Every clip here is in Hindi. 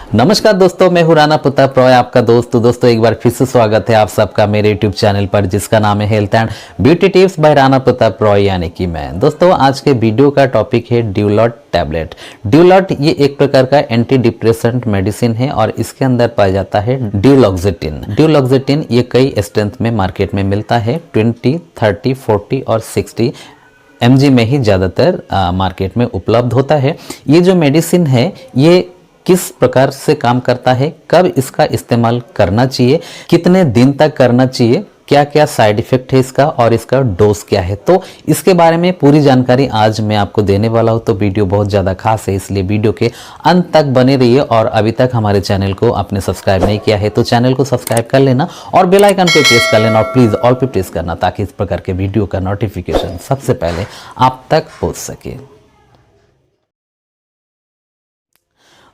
नमस्कार दोस्तों, मैं हूं राणा प्रताप रॉय, आपका दोस्त। तो दोस्तों एक बार फिर से स्वागत है आप सबका मेरे यूट्यूब चैनल पर, जिसका नाम है health and beauty tips by Rana Pratap Roy, यानी कि मैं। दोस्तों आज के वीडियो का टॉपिक है ड्यूलॉट टैबलेट। ड्यूलॉट ये एक प्रकार का एंटी डिप्रेसेंट मेडिसिन है और इसके अंदर पाया जाता है ड्यूलॉक्सिटिन। ड्यूलॉक्सिटिन ये कई स्ट्रेंथ में मार्केट में मिलता है, 20, 30, 40 और 60 mg में ही ज़्यादातर मार्केट में उपलब्ध होता है। ये जो मेडिसिन है ये किस प्रकार से काम करता है, कब इसका इस्तेमाल करना चाहिए, कितने दिन तक करना चाहिए, क्या क्या साइड इफेक्ट है इसका और इसका डोज क्या है, तो इसके बारे में पूरी जानकारी आज मैं आपको देने वाला हूं। तो वीडियो बहुत ज़्यादा खास है, इसलिए वीडियो के अंत तक बने रहिए। और अभी तक हमारे चैनल को आपने सब्सक्राइब नहीं किया है तो चैनल को सब्सक्राइब कर लेना और बेल आइकन पे प्रेस कर लेना और प्लीज़ ऑल पे प्रेस करना, ताकि इस प्रकार के वीडियो का नोटिफिकेशन सबसे पहले आप तक पहुँच सके।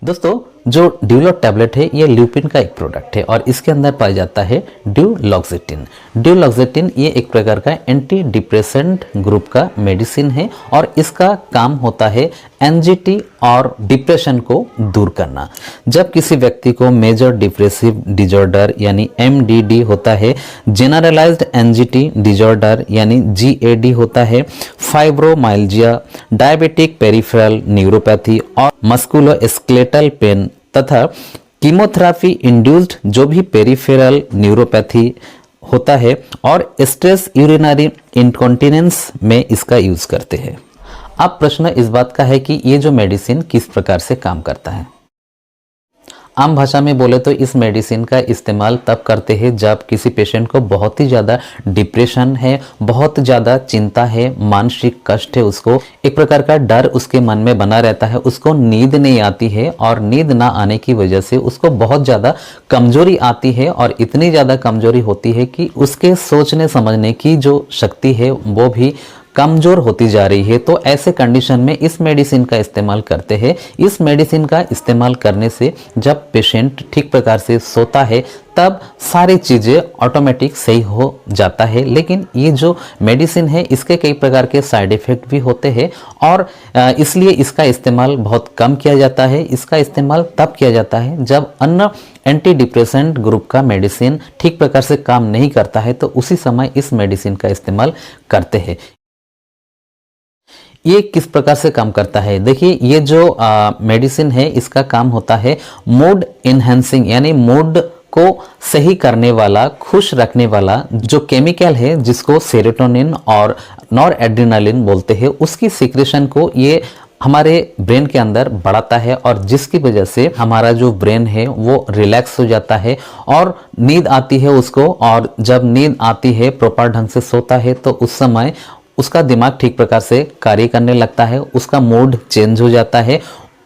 दोस्तों जो ड्यूलॉट टैबलेट है ये ल्यूपिन का एक प्रोडक्ट है और इसके अंदर पाया जाता है ड्यूलॉक्सिटिन। ड्यूलॉक्सिटिन ये एक प्रकार का एंटी डिप्रेसेंट ग्रुप का मेडिसिन है और इसका काम होता है एंजाइटी और डिप्रेशन को दूर करना। जब किसी व्यक्ति को मेजर डिप्रेसिव डिजॉर्डर यानी MDD होता है, जनरलाइज्ड एंजाइटी डिजॉर्डर यानी GAD होता है, फाइब्रोमाइल्जिया, डायबिटिक पेरिफेरल न्यूरोपैथी और मस्कुलोस्केलेटल पेन तथा कीमोथेरेपी इंड्यूस्ड जो भी पेरिफेरल न्यूरोपैथी होता है और स्ट्रेस यूरिनरी इनकॉन्टिनेंस में इसका यूज करते हैं। अब प्रश्न इस बात का है कि ये जो मेडिसिन किस प्रकार से काम करता है। आम भाषा में बोले तो इस मेडिसिन का इस्तेमाल तब करते हैं जब किसी पेशेंट को बहुत ही ज़्यादा डिप्रेशन है, बहुत ज़्यादा चिंता है, मानसिक कष्ट है, उसको एक प्रकार का डर उसके मन में बना रहता है, उसको नींद नहीं आती है और नींद ना आने की वजह से उसको बहुत ज़्यादा कमजोरी आती है और इतनी ज़्यादा कमजोरी होती है कि उसके सोचने समझने की जो शक्ति है वो भी कमजोर होती जा रही है। तो ऐसे कंडीशन में इस मेडिसिन का इस्तेमाल करते हैं। इस मेडिसिन का इस्तेमाल करने से जब पेशेंट ठीक प्रकार से सोता है तब सारी चीज़ें ऑटोमेटिक सही हो जाता है। लेकिन ये जो मेडिसिन है इसके कई प्रकार के साइड इफ़ेक्ट भी होते हैं और इसलिए इसका इस्तेमाल बहुत कम किया जाता है। इसका इस्तेमाल तब किया जाता है जब अन्य एंटी डिप्रेसेंट ग्रुप का मेडिसिन ठीक प्रकार से काम नहीं करता है, तो उसी समय इस मेडिसिन का इस्तेमाल करते हैं। ये किस प्रकार से काम करता है, देखिए ये जो मेडिसिन है इसका काम होता है मूड इनहेंसिंग, यानी मूड को सही करने वाला, खुश रखने वाला जो केमिकल है जिसको सेरोटोनिन और नॉरएड्रेनालिन बोलते हैं, उसकी सीक्रेशन को ये हमारे ब्रेन के अंदर बढ़ाता है और जिसकी वजह से हमारा जो ब्रेन है वो रिलैक्स हो जाता है और नींद आती है उसको। और जब नींद आती है, प्रॉपर ढंग से सोता है, तो उस समय उसका दिमाग ठीक प्रकार से कार्य करने लगता है, उसका मूड चेंज हो जाता है,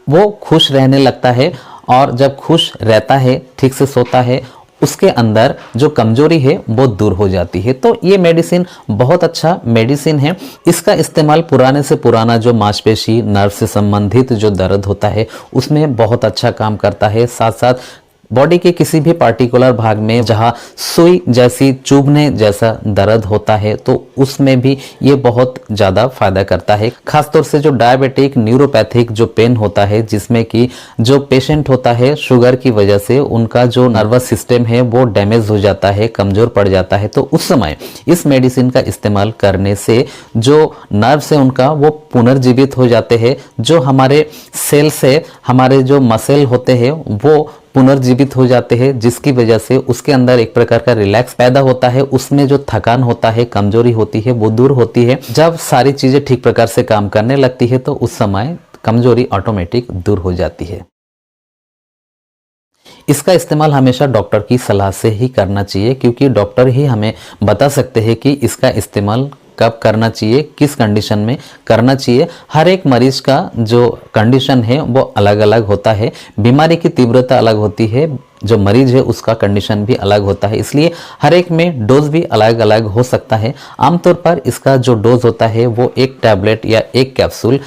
वो खुश रहने लगता है और जब खुश रहता है, ठीक से सोता है, उसके अंदर जो कमजोरी है वो दूर हो जाती है। तो ये मेडिसिन बहुत अच्छा मेडिसिन है। इसका इस्तेमाल पुराने से पुराना जो मांसपेशी, नर्व से संबंधित जो दर्द होता है उसमें बहुत अच्छा काम करता है। साथ साथ बॉडी के किसी भी पार्टिकुलर भाग में जहां सुई जैसी, चुभने जैसा दर्द होता है तो उसमें भी ये बहुत ज़्यादा फायदा करता है। खासतौर से जो डायबिटिक न्यूरोपैथिक जो पेन होता है, जिसमें कि जो पेशेंट होता है शुगर की वजह से उनका जो नर्वस सिस्टम है वो डैमेज हो जाता है, कमज़ोर पड़ जाता है, तो उस समय इस मेडिसिन का इस्तेमाल करने से जो नर्व से उनका वो पुनर्जीवित हो जाते हैं, जो हमारे सेल से हमारे जो मसल होते हैं वो पुनर्जीवित हो जाते हैं, जिसकी वजह से उसके अंदर एक प्रकार का रिलैक्स पैदा होता है, उसमें जो थकान होता है, कमजोरी होती है वो दूर होती है। जब सारी चीजें ठीक प्रकार से काम करने लगती है तो उस समय कमजोरी ऑटोमेटिक दूर हो जाती है। इसका इस्तेमाल हमेशा डॉक्टर की सलाह से ही करना चाहिए, क्योंकि डॉक्टर ही हमें बता सकते हैं कि इसका इस्तेमाल कब करना चाहिए, किस कंडीशन में करना चाहिए। हर एक मरीज का जो कंडीशन है वो अलग अलग होता है, बीमारी की तीव्रता अलग होती है, जो मरीज है उसका कंडीशन भी अलग होता है, इसलिए हर एक में डोज भी अलग अलग हो सकता है। आमतौर पर इसका जो डोज होता है वो एक टैबलेट या एक कैप्सूल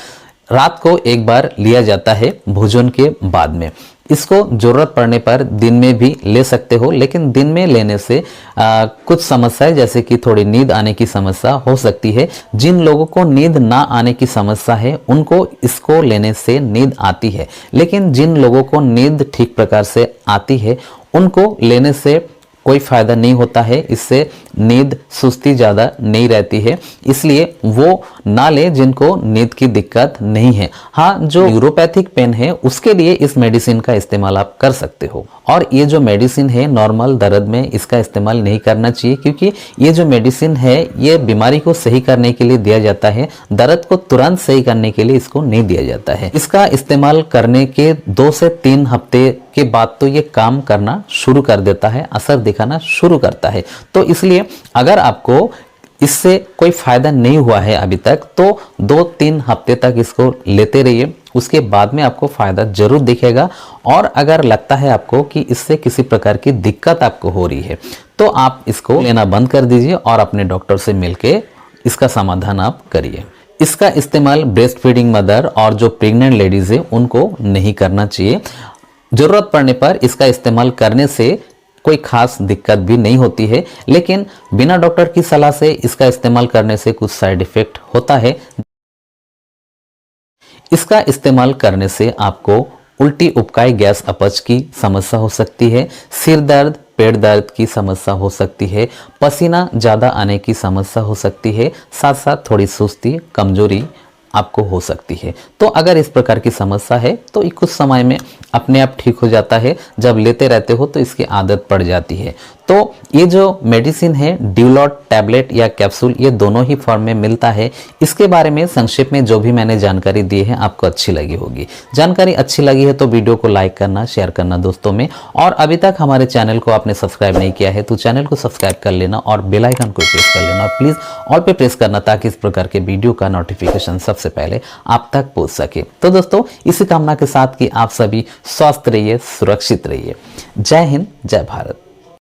रात को एक बार लिया जाता है भोजन के बाद में। इसको ज़रूरत पड़ने पर दिन में भी ले सकते हो, लेकिन दिन में लेने से कुछ समस्याएं जैसे कि थोड़ी नींद आने की समस्या हो सकती है। जिन लोगों को नींद ना आने की समस्या है उनको इसको लेने से नींद आती है, लेकिन जिन लोगों को नींद ठीक प्रकार से आती है उनको लेने से कोई फायदा नहीं होता है। इससे नींद सुस्ती ज़्यादा नहीं रहती है, इसलिए वो ना ले जिनको नींद की दिक्कत नहीं है। हाँ, जो न्यूरोपैथिक पेन है उसके लिए इस मेडिसिन का इस्तेमाल आप कर सकते हो। और ये जो मेडिसिन है नॉर्मल दर्द में इसका इस्तेमाल नहीं करना चाहिए, क्योंकि ये जो मेडिसिन है ये बीमारी को सही करने के लिए दिया जाता है, दर्द को तुरंत सही करने के लिए इसको नहीं दिया जाता है। इसका इस्तेमाल करने के 2 से 3 हफ्ते के बाद तो ये काम करना शुरू कर देता है, असर दिखाना शुरू करता है। तो इसलिए अगर आपको इससे कोई फायदा नहीं हुआ है अभी तक, तो 2-3 हफ्ते तक इसको लेते रहिए, उसके बाद में आपको फायदा जरूर दिखेगा। और अगर लगता है आपको कि इससे किसी प्रकार की दिक्कत आपको हो रही है तो आप इसको लेना बंद कर दीजिए और अपने डॉक्टर से मिलके इसका समाधान आप करिए। इसका इस्तेमाल ब्रेस्ट फीडिंग मदर और जो प्रेग्नेंट लेडीज है उनको नहीं करना चाहिए। जरूरत पड़ने पर इसका इस्तेमाल करने से कोई खास दिक्कत भी नहीं होती है, लेकिन बिना डॉक्टर की सलाह से इसका इस्तेमाल करने से कुछ साइड इफेक्ट होता है। इसका इस्तेमाल करने से आपको उल्टी, उबकाई, गैस, अपच की समस्या हो सकती है, सिर दर्द, पेट दर्द की समस्या हो सकती है, पसीना ज़्यादा आने की समस्या हो सकती है, साथ साथ थोड़ी सुस्ती, कमजोरी आपको हो सकती है। तो अगर इस प्रकार की समस्या है तो कुछ समय में अपने आप ठीक हो जाता है, जब लेते रहते हो तो इसकी आदत पड़ जाती है। तो ये जो मेडिसिन है ड्यूलॉट टैबलेट या कैप्सूल, ये दोनों ही फॉर्म में मिलता है। इसके बारे में संक्षेप में जो भी मैंने जानकारी दी है आपको अच्छी लगी होगी। जानकारी अच्छी लगी है तो वीडियो को लाइक करना, शेयर करना दोस्तों में, और अभी तक हमारे चैनल को आपने सब्सक्राइब नहीं किया है तो चैनल को सब्सक्राइब कर लेना और बेल आइकन को प्रेस कर लेना, और प्लीज ऑल पे प्रेस करना ताकि इस प्रकार के वीडियो का नोटिफिकेशन सबसे पहले आप तक पहुंच सके। तो दोस्तों इसी कामना के साथ कि आप सभी स्वस्थ रहिए, सुरक्षित रहिए। जय हिंद, जय भारत।